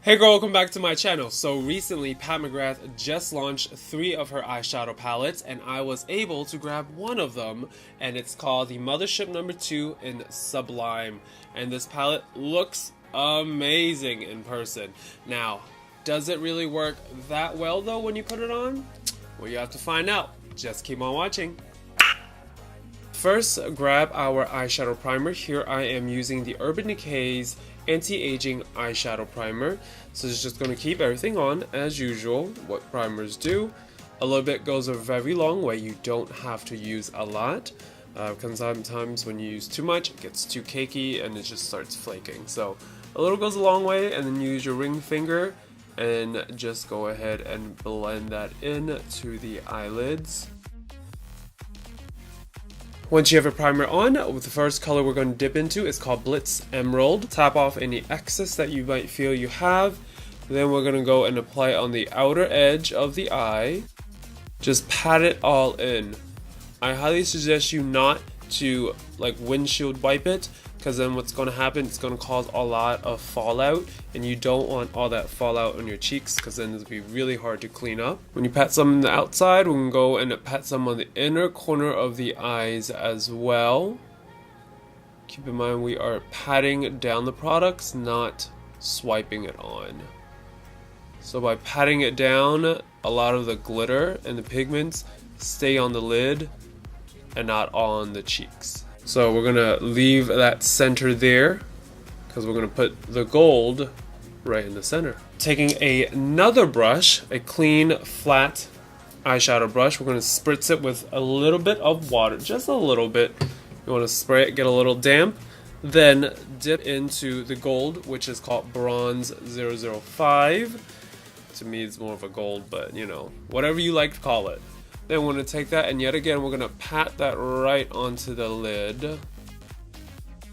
Hey girl, welcome back to my channel. So recently Pat McGrath just launched 3 of her eyeshadow palettes and I was able to grab one of them, and it's called the Mothership number 2 in Sublime. And this palette looks amazing in person. Now, does it really work that well though when you put it on? Well, you have to find out. Just keep on watching. First, grab our eyeshadow primer. Here I am using the Urban Decay's Anti-Aging Eyeshadow Primer. So it's just going to keep everything on as usual, what primers do. A little bit goes a very long way. You don't have to use a lot. Because sometimes when you use too much, it gets too cakey and it just starts flaking. So a little goes a long way, and then use your ring finger and just go ahead and blend that in to the eyelids. Once you have a primer on, the first color we're going to dip into is called Blitz Emerald. Tap off any excess that you might feel you have. Then we're going to go and apply it on the outer edge of the eye. Just pat it all in. I highly suggest you not to windshield wipe it, because then what's going to happen, it's going to cause a lot of fallout, and you don't want all that fallout on your cheeks, because then it'll be really hard to clean up. When you pat some on the outside, we're going to go and pat some on the inner corner of the eyes as well. Keep in mind we are patting down the products, not swiping it on. So by patting it down, a lot of the glitter and the pigments stay on the lid and not on the cheeks. So we're gonna leave that center there because we're gonna put the gold right in the center. Taking another brush, a clean flat eyeshadow brush, we're gonna spritz it with a little bit of water, just a little bit. You wanna spray it, get a little damp, then dip into the gold, which is called Bronze 005. To me it's more of a gold, but you know, whatever you like to call it. Then we're going to take that, and yet again we're going to pat that right onto the lid.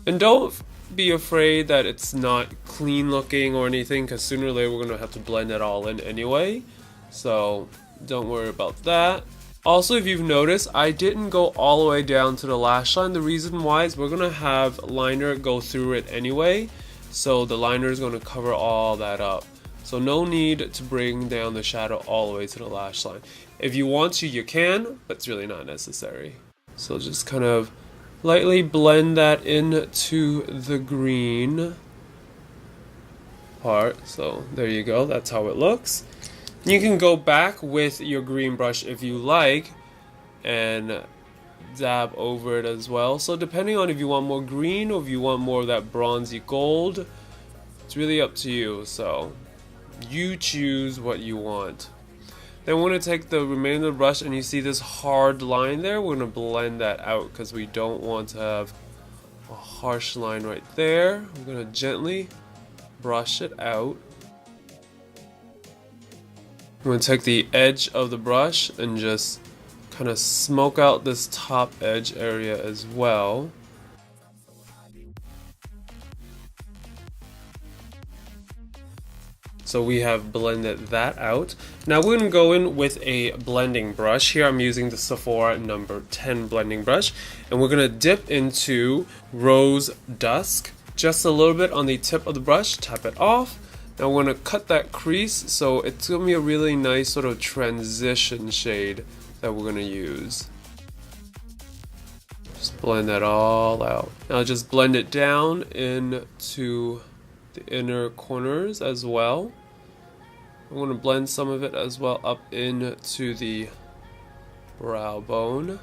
And don't be afraid that it's not clean looking or anything, because sooner or later we're going to have to blend it all in anyway. So don't worry about that. Also, if you've noticed, I didn't go all the way down to the lash line. The reason why is we're going to have liner go through it anyway. So the liner is going to cover all that up. So no need to bring down the shadow all the way to the lash line. If you want to, you can, but it's really not necessary. So just kind of lightly blend that into the green part. So there you go, that's how it looks. You can go back with your green brush if you like and dab over it as well. So depending on if you want more green or if you want more of that bronzy gold, it's really up to you. So you choose what you want. Then we're going to take the remainder of the brush, and you see this hard line there, we're going to blend that out because we don't want to have a harsh line right there. We're going to gently brush it out. I'm going to take the edge of the brush and just kind of smoke out this top edge area as well. So we have blended that out. Now we're going to go in with a blending brush. Here I'm using the Sephora number 10 blending brush. And we're going to dip into Rose Dusk. Just a little bit on the tip of the brush. Tap it off. Now we're going to cut that crease. So it's going to be a really nice sort of transition shade that we're going to use. Just blend that all out. Now just blend it down into the inner corners as well. I'm going to blend some of it as well up into the brow bone.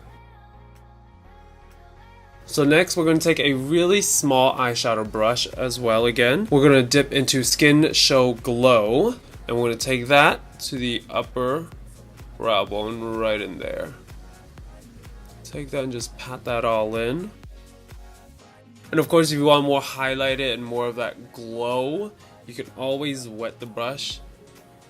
So next we're going to take a really small eyeshadow brush as well again. We're going to dip into Skin Show Glow, and we're going to take that to the upper brow bone right in there. Take that and just pat that all in. And of course, if you want more highlighted and more of that glow, you can always wet the brush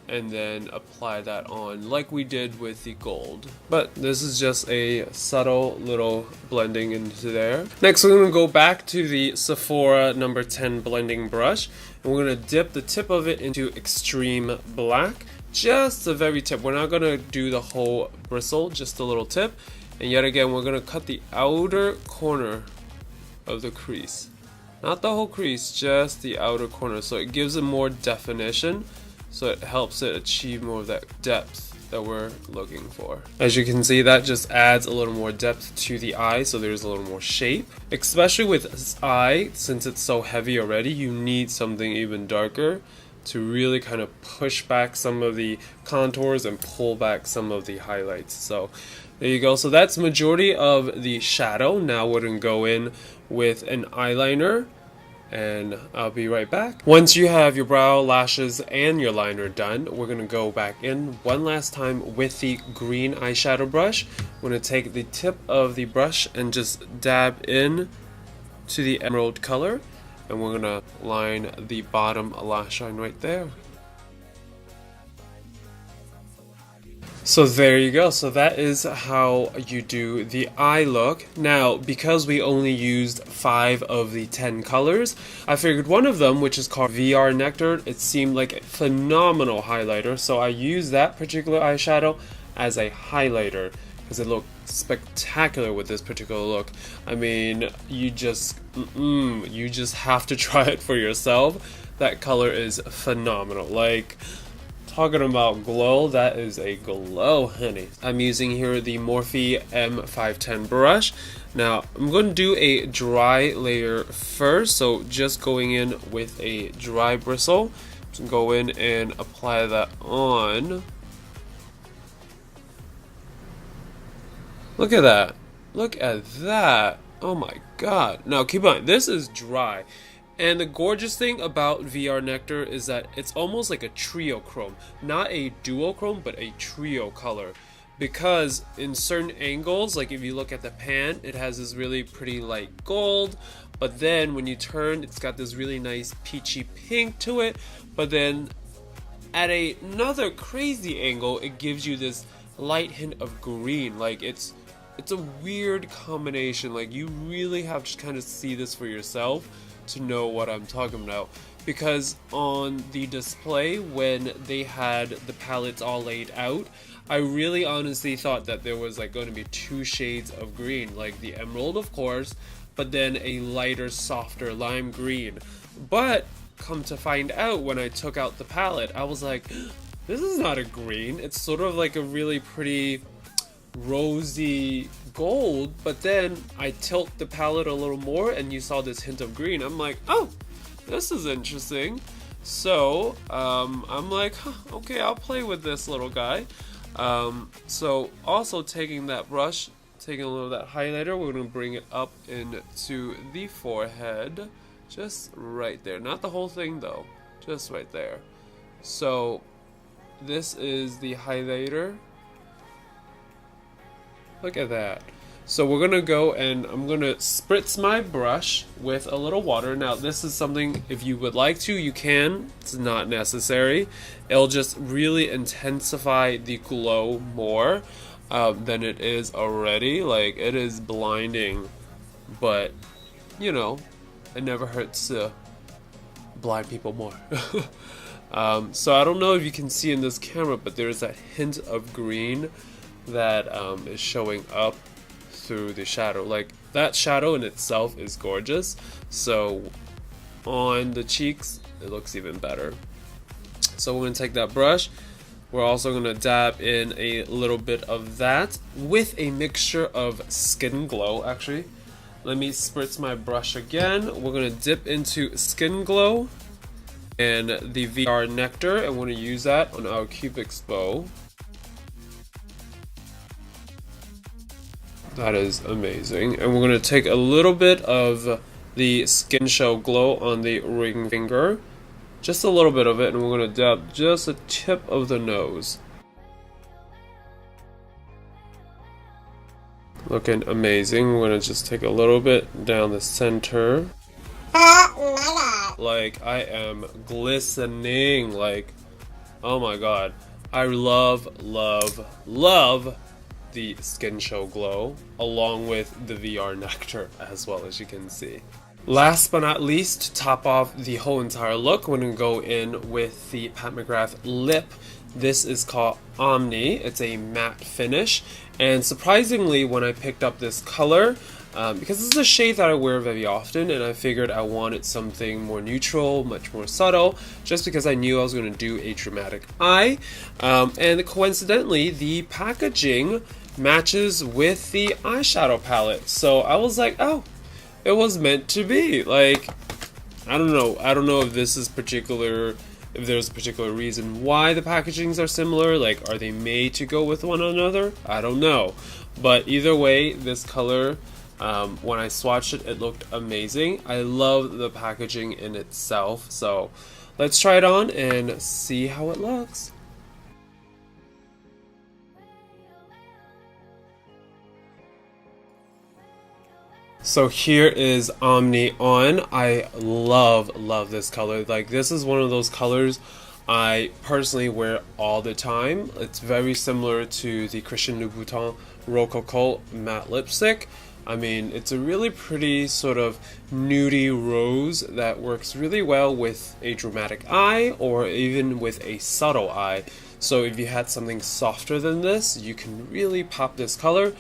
and then apply that on like we did with the gold. But this is just a subtle little blending into there. Next, we're going to go back to the Sephora number 10 blending brush, and we're going to dip the tip of it into Extreme Black. Just the very tip. We're not going to do the whole bristle, just a little tip. And yet again, we're going to cut the outer corner of the crease. Not the whole crease, just the outer corner. So it gives it more definition. So it helps it achieve more of that depth that we're looking for. As you can see, that just adds a little more depth to the eye, so there's a little more shape. Especially with this eye, since it's so heavy already, you need something even darker to really kind of push back some of the contours and pull back some of the highlights. So there you go. So that's majority of the shadow. Now we're going to go in with an eyeliner, and I'll be right back. Once you have your brow, lashes, and your liner done, we're going to go back in one last time with the green eyeshadow brush. We're going to take the tip of the brush and just dab in to the emerald color, and we're going to line the bottom lash line right there. So there you go. So that is how you do the eye look. Now, because we only used 5 of the 10 colors, I figured one of them, which is called VR Nectar, it seemed like a phenomenal highlighter. So I used that particular eyeshadow as a highlighter because it looked spectacular with this particular look. I mean, you just have to try it for yourself. That color is phenomenal. Like, talking about glow, that is a glow, honey. I'm using here the Morphe M510 brush. Now, I'm going to do a dry layer first, so just going in with a dry bristle. Just go in and apply that on. Look at that. Look at that. Oh my god. Now, keep in mind, this is dry. And the gorgeous thing about VR Nectar is that it's almost like a trio chrome. Not a duochrome, but a trio color. Because in certain angles, like if you look at the pan, it has this really pretty light gold. But then when you turn, it's got this really nice peachy pink to it. But then at another crazy angle, it gives you this light hint of green. Like it's a weird combination. Like you really have to kind of see this for yourself to know what I'm talking about, because on the display when they had the palettes all laid out, I really honestly thought that there was like going to be 2 shades of green, like the emerald of course, but then a lighter, softer lime green. But come to find out, when I took out the palette, I was like, this is not a green, it's sort of like a really pretty rosy gold. But then I tilt the palette a little more and you saw this hint of green. I'm like, oh, this is interesting. So I'm like, huh, okay, I'll play with this little guy. So also taking that brush, taking a little of that highlighter, we're going to bring it up into the forehead, just right there. Not the whole thing though, just right there. So this is the highlighter. Look at that. So we're gonna go and I'm gonna spritz my brush with a little water. Now this is something, if you would like to, you can. It's not necessary. It'll just really intensify the glow more than it is already. Like, it is blinding, but you know, it never hurts to blind people more. So I don't know if you can see in this camera, but there's that hint of green that is showing up through the shadow. Like, that shadow in itself is gorgeous, so on the cheeks it looks even better. So we're going to take that brush, we're also going to dab in a little bit of that with a mixture of Skin Glow. Actually, let me spritz my brush again. We're going to dip into Skin Glow and the VR Nectar, and we're going to use that on our cupid's bow. That is amazing. And we're going to take a little bit of the Skin Show Glow on the ring finger. Just a little bit of it, and we're going to dab just the tip of the nose. Looking amazing. We're going to just take a little bit down the center. Like, I am glistening. Like, oh my god. I love the Skin Show Glow, along with the VR Nectar as well, as you can see. Last but not least, to top off the whole entire look, we're going to go in with the Pat McGrath lip. This is called Omni. It's a matte finish, and surprisingly, when I picked up this color, because this is a shade that I wear very often, and I figured I wanted something more neutral, much more subtle, just because I knew I was going to do a dramatic eye. And coincidentally, the packaging matches with the eyeshadow palette, so I was like, oh, it was meant to be. Like, I don't know if this is particular, if there's a particular reason why the packagings are similar. Like, are they made to go with one another? I don't know. But either way, this color, when I swatched it, it looked amazing. I love the packaging in itself. So let's try it on and see how it looks. So here is Omni on. I love this color. Like, this is one of those colors I personally wear all the time. It's very similar to the Christian Louboutin Rococo matte lipstick. I mean, it's a really pretty sort of nudie rose that works really well with a dramatic eye or even with a subtle eye. So if you had something softer than this, you can really pop this color.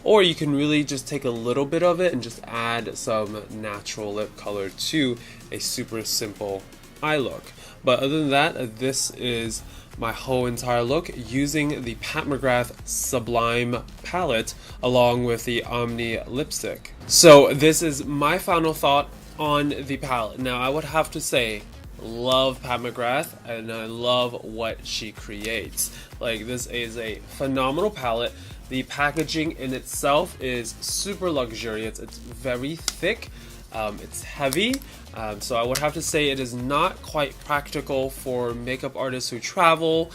Or you can really just take a little bit of it and just add some natural lip color to a super simple eye look. But other than that, this is my whole entire look using the Pat McGrath Sublime palette along with the Omni lipstick. So this is my final thought on the palette. Now I would have to say, love Pat McGrath and I love what she creates. Like, this is a phenomenal palette. The packaging in itself is super luxurious. It's very thick, it's heavy, so I would have to say it is not quite practical for makeup artists who travel,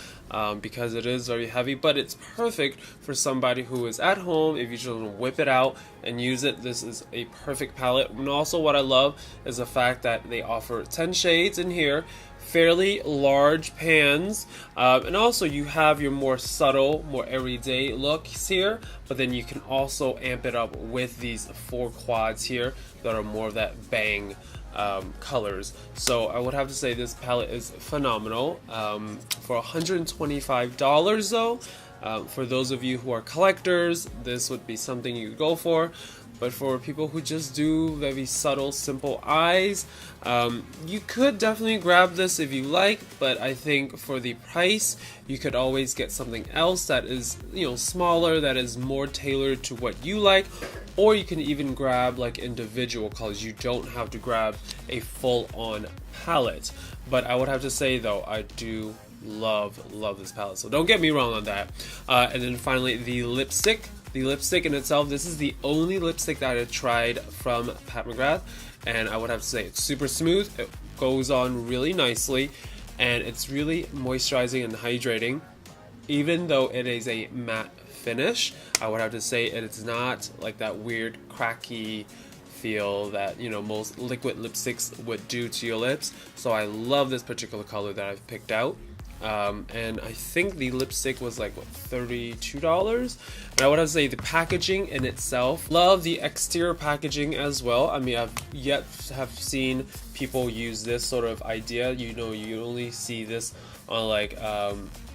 because it is very heavy, but it's perfect for somebody who is at home. If you just want to whip it out and use it, this is a perfect palette. And also what I love is the fact that they offer 10 shades in here, fairly large pans, and also you have your more subtle, more everyday looks here, but then you can also amp it up with these 4 quads here that are more of that bang colors. So I would have to say this palette is phenomenal. For $125 though, for those of you who are collectors, this would be something you could go for. But for people who just do very subtle, simple eyes, you could definitely grab this if you like, but I think for the price, you could always get something else that is, you know, smaller, that is more tailored to what you like, or you can even grab like individual colors. You don't have to grab a full-on palette. But I would have to say though, I do love this palette, so don't get me wrong on that. And then finally, the lipstick. The lipstick in itself, this is the only lipstick that I tried from Pat McGrath, and I would have to say it's super smooth, it goes on really nicely, and it's really moisturizing and hydrating. Even though it is a matte finish, I would have to say it is not like that weird cracky feel that, you know, most liquid lipsticks would do to your lips. So I love this particular color that I've picked out. And I think the lipstick was like, what, $32? And I would have to say the packaging in itself, love the exterior packaging as well. I mean, I've yet have seen people use this sort of idea. You know, you only see this on like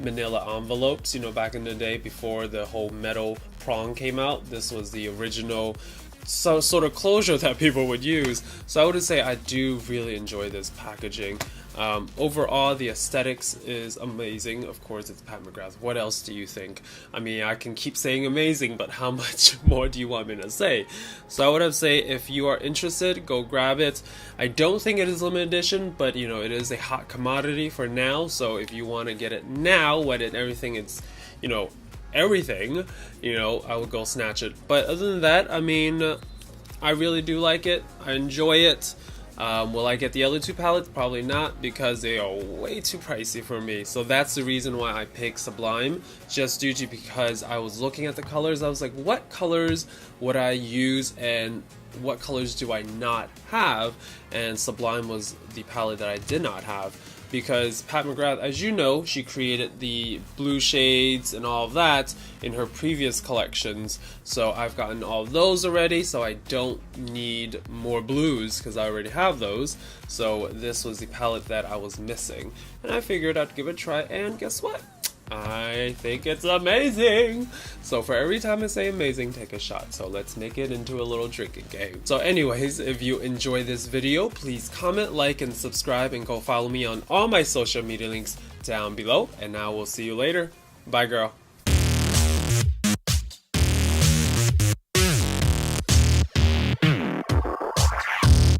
manila envelopes, you know, back in the day before the whole metal prong came out. This was the original sort of closure that people would use. So I would say I do really enjoy this packaging. Overall, the aesthetics is amazing. Of course, it's Pat McGrath. What else do you think? I mean, I can keep saying amazing, but how much more do you want me to say? So I would have to say, if you are interested, go grab it. I don't think it is limited edition, but you know, it is a hot commodity for now. So if you want to get it now, when everything is, you know, everything, you know, I would go snatch it. But other than that, I mean, I really do like it. I enjoy it. Will I get the other 2 palettes? Probably not, because they are way too pricey for me. So that's the reason why I picked Sublime, just due to because I was looking at the colors. I was like, what colors would I use and what colors do I not have? And Sublime was the palette that I did not have. Because Pat McGrath, as you know, she created the blue shades and all of that in her previous collections. So I've gotten all of those already, so I don't need more blues because I already have those. So this was the palette that I was missing. And I figured I'd give it a try, and guess what? I think it's amazing. So for every time I say amazing, take a shot. So let's make it into a little drinking game. So anyways, if you enjoy this video, please comment, like, and subscribe, and go follow me on all my social media links down below. And now we'll see you later. Bye, girl.